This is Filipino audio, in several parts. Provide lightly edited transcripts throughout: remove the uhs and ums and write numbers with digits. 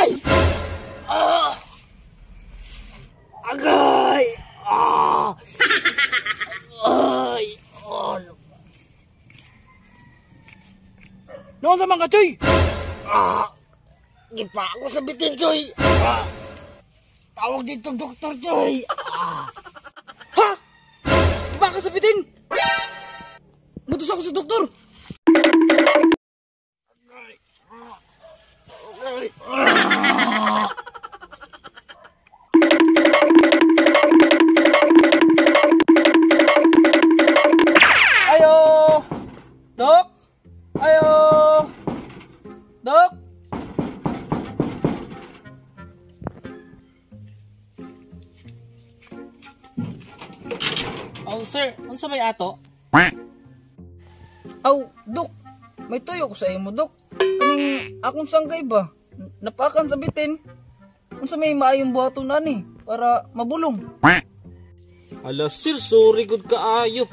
Agay! Agay! Ay! Noon sa mga Choy? Gipa ako sa bitin, Choy! Tawag dito, Dr. Choy! Ha? Gipa ka sa bitin? Butos ako sa doktor. Ayo! Dok! Ayo! Dok! Oh, sir, unsa may ato? Aw, Dok, may tuyo ko sa imo, Dok. Kaning akong sanggay ba? Napakan sa bitin. Unsa may maayong buhaton ani para mabulong. Ala, sir, sorry good kaayo.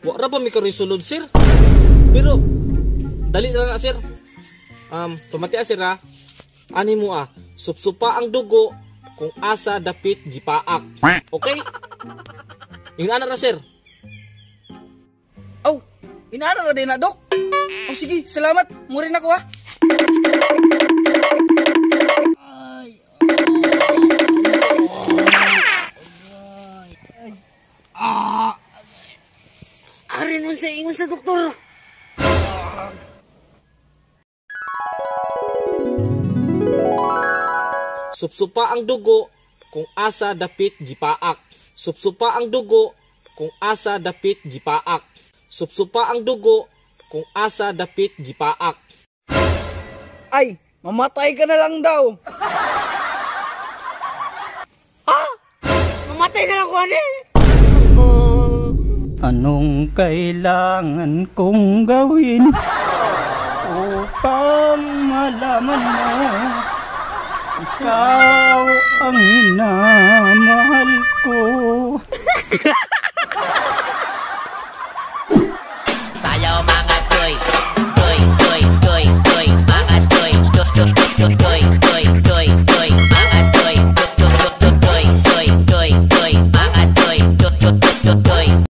Wa ra ba mi ka-resolve, sir? Pero dali na sir. Pamati sir ha. Ani mo supsupa ang dugo kung asa dapit gipaak. Okay? Yung ana ra sir. Aw, inaano ra din na, Dok? O sige, salamat. Murin ako ha. Ari nun sa ingon sa doktor! Supsupa ang dugo kung asa dapit gipaak. Supsupa ang dugo kung asa dapit gipaak. Supsupa ang dugo kung asa dapit gipaak. Ay, mamatay ka na lang daw. Ha? Mamatay na lang ko, ani? Anong kailangan kong gawin upang malaman mo ikaw ang minamahal ko?